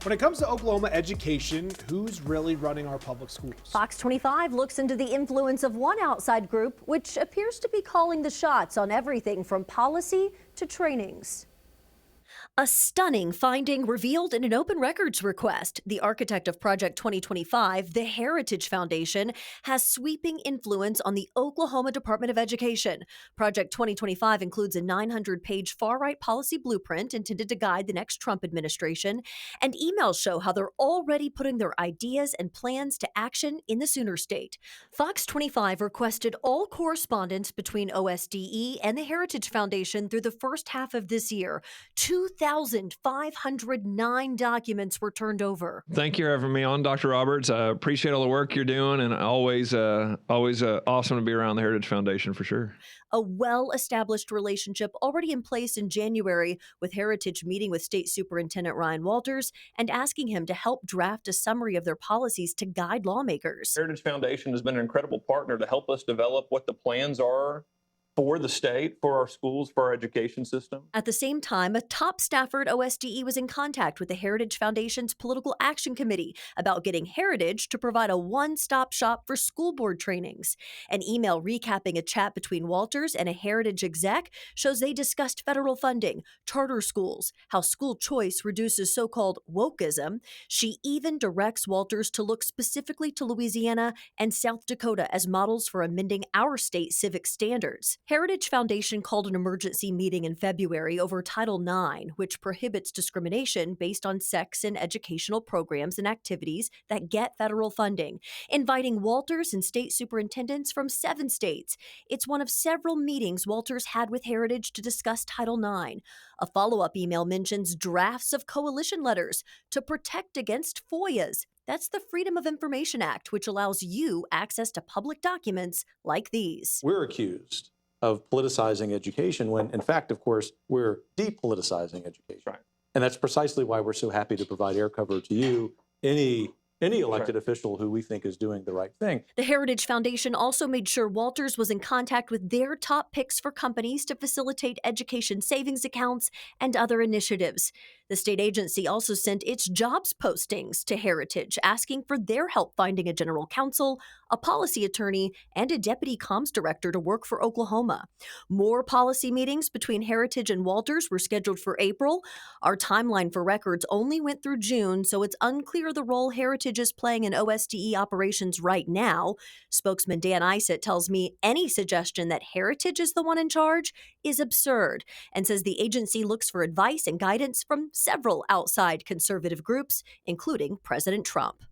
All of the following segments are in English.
When it comes to Oklahoma education, who's really running our public schools? Fox 25 looks into the influence of one outside group, which appears to be calling the shots on everything from policy to trainings. A stunning finding revealed in an open records request. The architect of Project 2025, the Heritage Foundation, has sweeping influence on the Oklahoma Department of Education. Project 2025 includes a 900-page far-right policy blueprint intended to guide the next Trump administration, and emails show how they're already putting their ideas and plans to action in the Sooner State. Fox 25 requested all correspondence between OSDE and the Heritage Foundation through the first half of this year. 2,509 documents were turned over. Thank you for having me on, Dr. Roberts. I appreciate all the work you're doing, and always awesome to be around the Heritage Foundation for sure. A well-established relationship already in place in January, with Heritage meeting with State Superintendent Ryan Walters and asking him to help draft a summary of their policies to guide lawmakers. Heritage Foundation has been an incredible partner to help us develop what the plans are for the state, for our schools, for our education system. At the same time, a top staffer at OSDE was in contact with the Heritage Foundation's Political Action Committee about getting Heritage to provide a one-stop shop for school board trainings. An email recapping a chat between Walters and a Heritage exec shows they discussed federal funding, charter schools, how school choice reduces so-called wokeism. She even directs Walters to look specifically to Louisiana and South Dakota as models for amending our state civic standards. Heritage Foundation called an emergency meeting in February over Title IX, which prohibits discrimination based on sex in educational programs and activities that get federal funding, inviting Walters and state superintendents from 7 states. It's one of several meetings Walters had with Heritage to discuss Title IX. A follow-up email mentions drafts of coalition letters to protect against FOIAs. That's the Freedom of Information Act, which allows you access to public documents like these. We're accused of politicizing education when, in fact, of course, we're depoliticizing education. Right. And that's precisely why we're so happy to provide air cover to you, any elected official who we think is doing the right thing. The Heritage Foundation also made sure Walters was in contact with their top picks for companies to facilitate education savings accounts and other initiatives. The state agency also sent its jobs postings to Heritage, asking for their help finding a general counsel, a policy attorney, and a deputy comms director to work for Oklahoma. More policy meetings between Heritage and Walters were scheduled for April. Our timeline for records only went through June, so it's unclear the role Heritage is playing in OSDE operations right now. Spokesman Dan Isett tells me any suggestion that Heritage is the one in charge is absurd, and says the agency looks for advice and guidance from several outside conservative groups, including President Trump.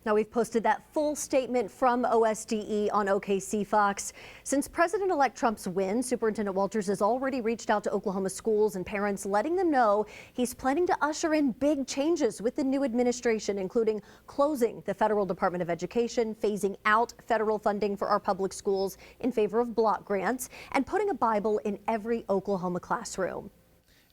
Now, we've posted that full statement from OSDE on OKC Fox. Since President-elect Trump's win, Superintendent Walters has already reached out to Oklahoma schools and parents, letting them know he's planning to usher in big changes with the new administration, including closing the Federal Department of Education, phasing out federal funding for our public schools in favor of block grants, and putting a Bible in every Oklahoma classroom.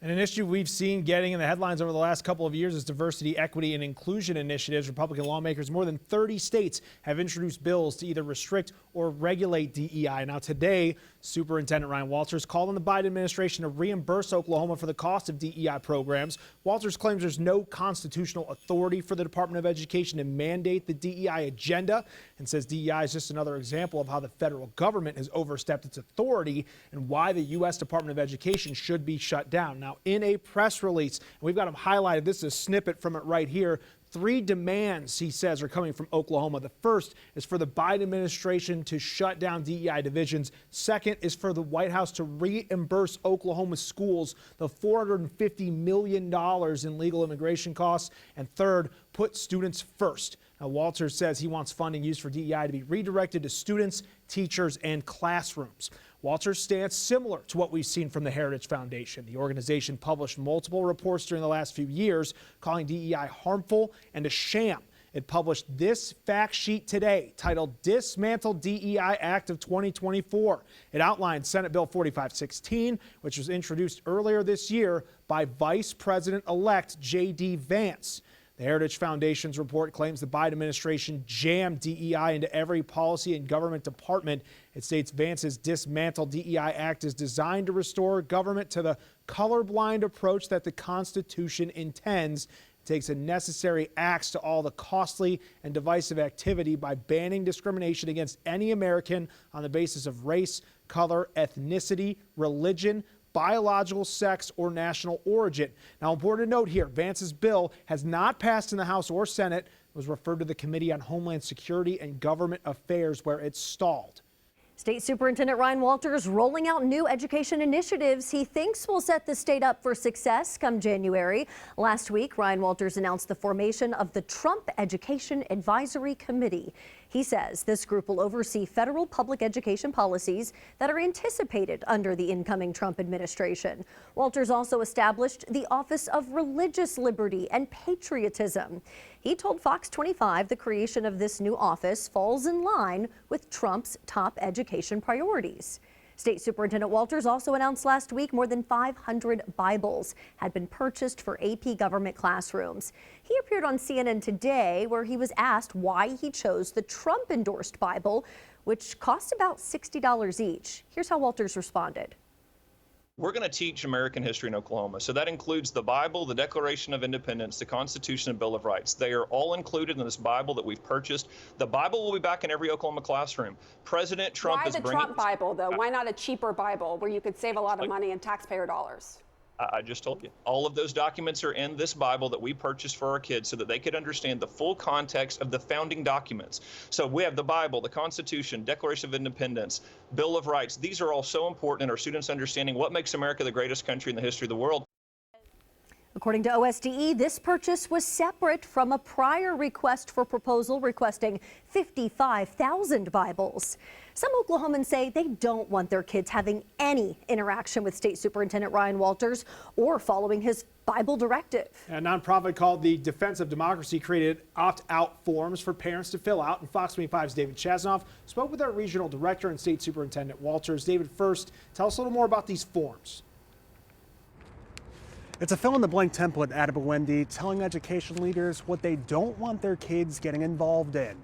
And an issue we've seen getting in the headlines over the last couple of years is diversity, equity, and inclusion initiatives. Republican lawmakers, more than 30 states, have introduced bills to either restrict or regulate DEI. Now today, Superintendent Ryan Walters called on the Biden administration to reimburse Oklahoma for the cost of DEI programs. Walters claims there's no constitutional authority for the Department of Education to mandate the DEI agenda, and says DEI is just another example of how the federal government has overstepped its authority and why the U.S. Department of Education should be shut down. Now, in a press release, and we've got them highlighted, this is a snippet from it right here. 3 demands, he says, are coming from Oklahoma. The first is for the Biden administration to shut down DEI divisions. Second is for the White House to reimburse Oklahoma schools the $450 million in legal immigration costs. And third, put students first. Now, Walters says he wants funding used for DEI to be redirected to students, teachers, and classrooms. Walters' stance similar to what we've seen from the Heritage Foundation. The organization published multiple reports during the last few years calling DEI harmful and a sham. It published this fact sheet today titled Dismantle DEI Act of 2024. It outlines Senate Bill 4516, which was introduced earlier this year by Vice President-elect J.D. Vance. The Heritage Foundation's report claims the Biden administration jammed DEI into every policy and government department. It states Vance's Dismantle DEI Act is designed to restore government to the colorblind approach that the Constitution intends. It takes a necessary axe to all the costly and divisive activity by banning discrimination against any American on the basis of race, color, ethnicity, religion, biological sex, or national origin. Now, important to note here, Vance's bill has not passed in the House or Senate. It was referred to the Committee on Homeland Security and Government Affairs, where it stalled. State Superintendent Ryan Walters rolling out new education initiatives he thinks will set the state up for success come January. Last week, Ryan Walters announced the formation of the Trump Education Advisory Committee. He says this group will oversee federal public education policies that are anticipated under the incoming Trump administration. Walters also established the Office of Religious Liberty and Patriotism. He told Fox 25 the creation of this new office falls in line with Trump's top education priorities. State Superintendent Walters also announced last week more than 500 Bibles had been purchased for AP government classrooms. He appeared on CNN Today, where he was asked why he chose the Trump-endorsed Bible, which costs about $60 each. Here's how Walters responded. We're going to teach American history in Oklahoma. So that includes the Bible, the Declaration of Independence, the Constitution, and Bill of Rights. They are all included in this Bible that we've purchased. The Bible will be back in every Oklahoma classroom. President Trump is bringing... Why the Trump Bible, though? Why not a cheaper Bible where you could save a lot of money in taxpayer dollars? I just told you. All of those documents are in this Bible that we purchased for our kids so that they could understand the full context of the founding documents. So we have the Bible, the Constitution, Declaration of Independence, Bill of Rights. These are all so important in our students understanding what makes America the greatest country in the history of the world. According to OSDE, this purchase was separate from a prior request for proposal requesting 55,000 Bibles. Some Oklahomans say they don't want their kids having any interaction with State Superintendent Ryan Walters or following his Bible directive. A nonprofit called the Defense of Democracy created opt-out forms for parents to fill out, and Fox 25's David Chasnoff spoke with our regional director and State Superintendent Walters. David, first, tell us a little more about these forms. It's a fill-in-the-blank template added by Wendy, telling education leaders what they don't want their kids getting involved in.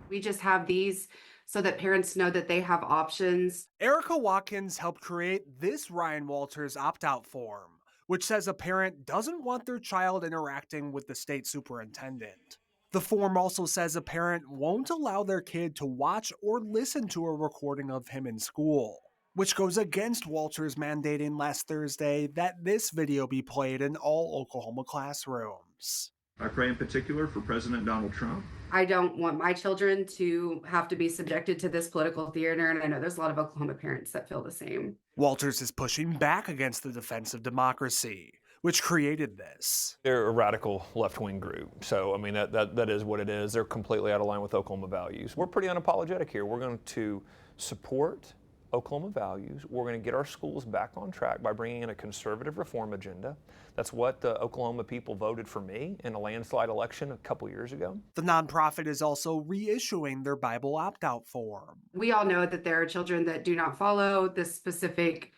We just have these so that parents know that they have options. Erica Watkins helped create this Ryan Walters opt-out form, which says a parent doesn't want their child interacting with the state superintendent. The form also says a parent won't allow their kid to watch or listen to a recording of him in school, which goes against Walters mandating last Thursday that this video be played in all Oklahoma classrooms. I pray in particular for President Donald Trump. I don't want my children to have to be subjected to this political theater, and I know there's a lot of Oklahoma parents that feel the same. Walters is pushing back against the Defense of Democracy, which created this. They're a radical left-wing group, so I mean that is what it is. They're completely out of line with Oklahoma values. We're pretty unapologetic here. We're going to support Oklahoma values. We're going to get our schools back on track by bringing in a conservative reform agenda. That's what the Oklahoma people voted for me in a landslide election a couple years ago. The nonprofit is also reissuing their Bible opt-out form. We all know that there are children that do not follow this specific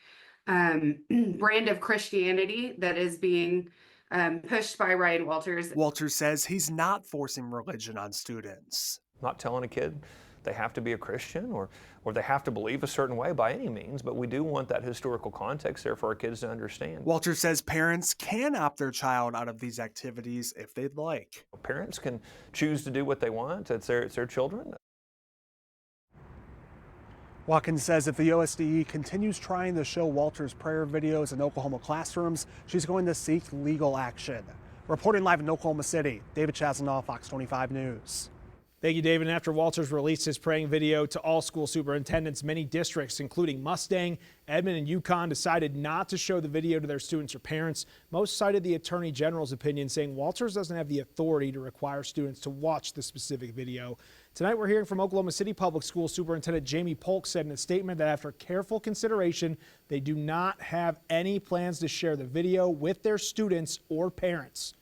brand of Christianity that is being pushed by Ryan Walters. Walters says he's not forcing religion on students. Not telling a kid they have to be a Christian or they have to believe a certain way by any means, but we do want that historical context there for our kids to understand. Walters says parents can opt their child out of these activities if they'd like. Parents can choose to do what they want. It's their children. Watkins says if the OSDE continues trying to show Walters' prayer videos in Oklahoma classrooms, she's going to seek legal action. Reporting live in Oklahoma City, David Chasnoff, Fox 25 News. Thank you, David. And after Walters released his praying video to all school superintendents, many districts, including Mustang, Edmond, and Yukon, decided not to show the video to their students or parents. Most cited the Attorney General's opinion, saying Walters doesn't have the authority to require students to watch the specific video. Tonight, we're hearing from Oklahoma City Public School Superintendent Jamie Polk said in a statement that after careful consideration, they do not have any plans to share the video with their students or parents.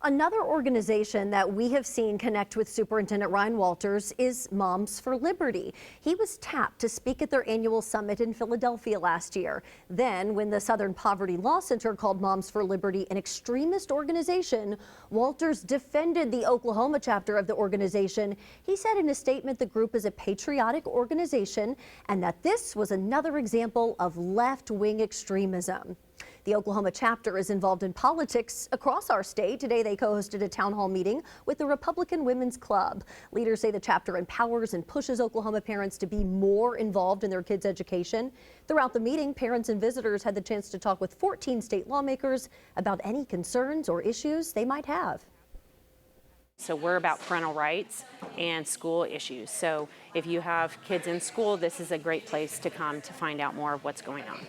Another organization that we have seen connect with Superintendent Ryan Walters is Moms for Liberty. He was tapped to speak at their annual summit in Philadelphia last year. Then, when the Southern Poverty Law Center called Moms for Liberty an extremist organization, Walters defended the Oklahoma chapter of the organization. He said in a statement the group is a patriotic organization and that this was another example of left-wing extremism. The Oklahoma chapter is involved in politics across our state. Today, they co-hosted a town hall meeting with the Republican Women's Club. Leaders say the chapter empowers and pushes Oklahoma parents to be more involved in their kids' education. Throughout the meeting, parents and visitors had the chance to talk with 14 state lawmakers about any concerns or issues they might have. So we're about parental rights and school issues. So if you have kids in school, this is a great place to come to find out more of what's going on.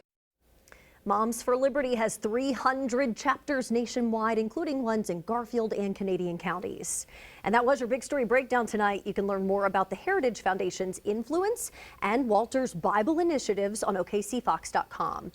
Moms for Liberty has 300 chapters nationwide, including ones in Garfield and Canadian counties. And that was your Big Story Breakdown tonight. You can learn more about the Heritage Foundation's influence and Walter's Bible initiatives on OKCFox.com.